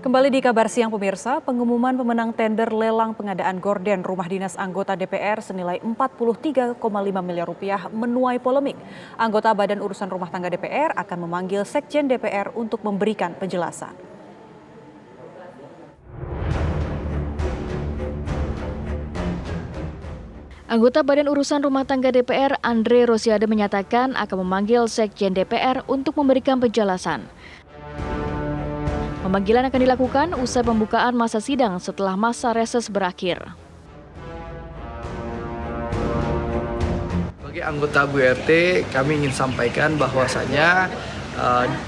Kembali di kabar siang pemirsa, pengumuman pemenang tender lelang pengadaan gorden rumah dinas anggota DPR senilai 43,5 miliar rupiah menuai polemik. Anggota Badan Urusan Rumah Tangga DPR akan memanggil Sekjen DPR untuk memberikan penjelasan. Anggota Badan Urusan Rumah Tangga DPR, Andre Rosiade menyatakan akan memanggil Sekjen DPR untuk memberikan penjelasan. Pemanggilan akan dilakukan usai pembukaan masa sidang setelah masa reses berakhir. Sebagai anggota BURT, kami ingin sampaikan bahwasanya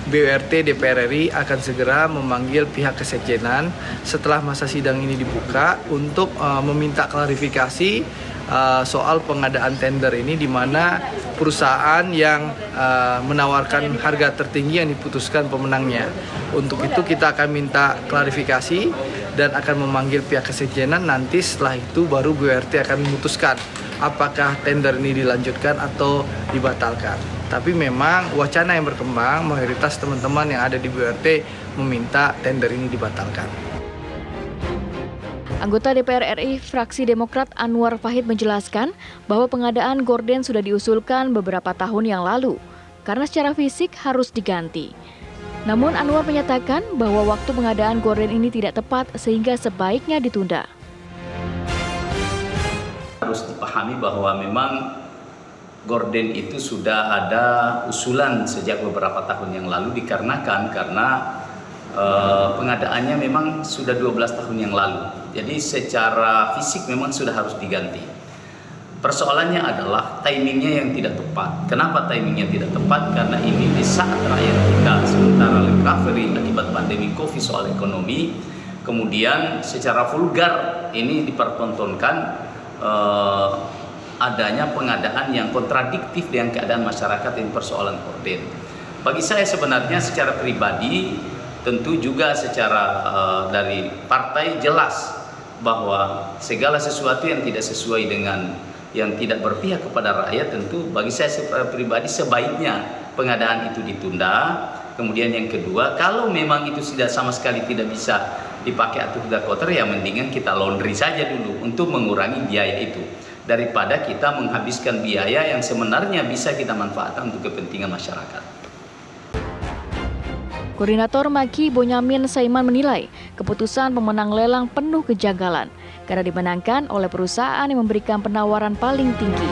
BURT DPR RI akan segera memanggil pihak kesekjenan setelah masa sidang ini dibuka untuk meminta klarifikasi soal pengadaan tender ini, di mana perusahaan yang menawarkan harga tertinggi yang diputuskan pemenangnya. Untuk itu kita akan minta klarifikasi dan akan memanggil pihak kesekjenan. Nanti setelah itu baru BURT akan memutuskan apakah tender ini dilanjutkan atau dibatalkan. Tapi memang wacana yang berkembang, mayoritas teman-teman yang ada di BURT meminta tender ini dibatalkan. Anggota DPR RI fraksi Demokrat Anwar Fahid menjelaskan bahwa pengadaan gorden sudah diusulkan beberapa tahun yang lalu karena secara fisik harus diganti. Namun Anwar menyatakan bahwa waktu pengadaan gorden ini tidak tepat sehingga sebaiknya ditunda. Harus dipahami bahwa memang gorden itu sudah ada usulan sejak beberapa tahun yang lalu dikarenakan karena pengadaannya memang sudah 12 tahun yang lalu. Jadi secara fisik memang sudah harus diganti. Persoalannya adalah timingnya yang tidak tepat. Kenapa timingnya tidak tepat? Karena ini di saat rakyat kita sementara recovery akibat pandemi COVID soal ekonomi, kemudian secara vulgar ini dipertontonkan adanya pengadaan yang kontradiktif dengan keadaan masyarakat yang persoalan gorden. Bagi saya sebenarnya secara pribadi, tentu juga secara dari partai jelas bahwa segala sesuatu yang tidak sesuai dengan yang tidak berpihak kepada rakyat, tentu bagi saya pribadi sebaiknya pengadaan itu ditunda. Kemudian yang kedua, kalau memang itu sudah sama sekali tidak bisa dipakai atau sudah kotor, ya mendingan kita laundry saja dulu untuk mengurangi biaya itu, daripada kita menghabiskan biaya yang sebenarnya bisa kita manfaatkan untuk kepentingan masyarakat. Koordinator Maki Bonyamin Saiman menilai keputusan pemenang lelang penuh kejanggalan karena dimenangkan oleh perusahaan yang memberikan penawaran paling tinggi.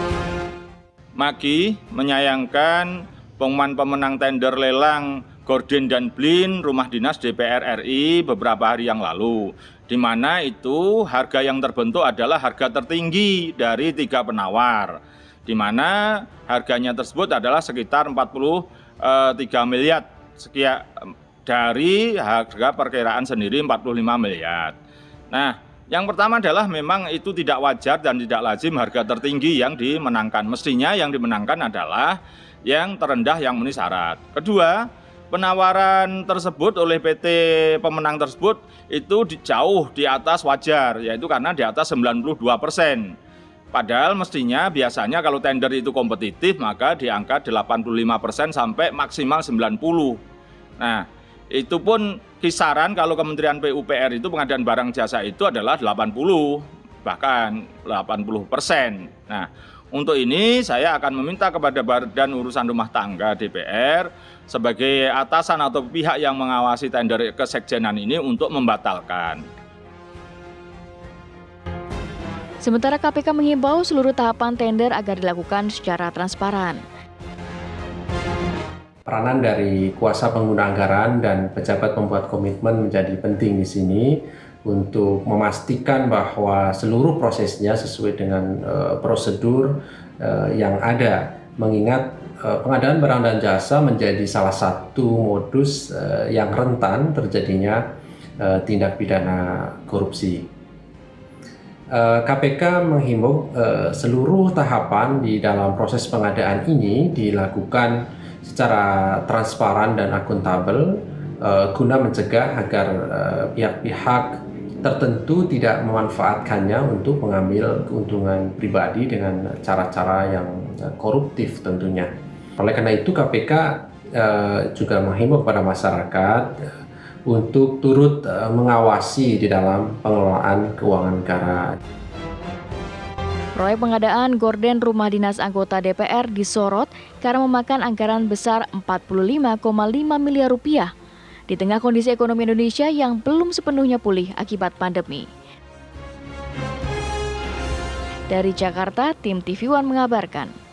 Maki menyayangkan pengumuman pemenang tender lelang gorden dan blin rumah dinas DPR RI beberapa hari yang lalu, di mana itu harga yang terbentuk adalah harga tertinggi dari 3 penawar, di mana harganya tersebut adalah sekitar 43 miliar sekian dari harga perkiraan sendiri 45 miliar. Nah, yang pertama adalah memang itu tidak wajar dan tidak lazim harga tertinggi yang dimenangkan. Mestinya yang dimenangkan adalah yang terendah yang memenuhi syarat. Kedua, penawaran tersebut oleh PT pemenang tersebut itu jauh di atas wajar, yaitu karena di atas 92%. Padahal mestinya biasanya kalau tender itu kompetitif maka di angka 85% sampai maksimal 90%. Nah, itu pun kisaran kalau Kementerian PUPR itu pengadaan barang jasa itu adalah 80, bahkan 80%. Nah, untuk ini saya akan meminta kepada Badan Urusan Rumah Tangga DPR sebagai atasan atau pihak yang mengawasi tender kesekjenan ini untuk membatalkan. Sementara KPK menghimbau seluruh tahapan tender agar dilakukan secara transparan. Peranan dari kuasa pengguna anggaran dan pejabat pembuat komitmen menjadi penting di sini untuk memastikan bahwa seluruh prosesnya sesuai dengan prosedur yang ada. Mengingat pengadaan barang dan jasa menjadi salah satu modus yang rentan terjadinya tindak pidana korupsi. KPK menghimbau seluruh tahapan di dalam proses pengadaan ini dilakukan secara transparan dan akuntabel guna mencegah agar pihak-pihak tertentu tidak memanfaatkannya untuk mengambil keuntungan pribadi dengan cara-cara yang koruptif tentunya. Oleh karena itu KPK juga menghimbau kepada masyarakat untuk turut mengawasi di dalam pengelolaan keuangan negara. Proyek pengadaan gorden rumah dinas anggota DPR disorot karena memakan anggaran besar 45,5 miliar rupiah di tengah kondisi ekonomi Indonesia yang belum sepenuhnya pulih akibat pandemi. Dari Jakarta, tim TV One mengabarkan.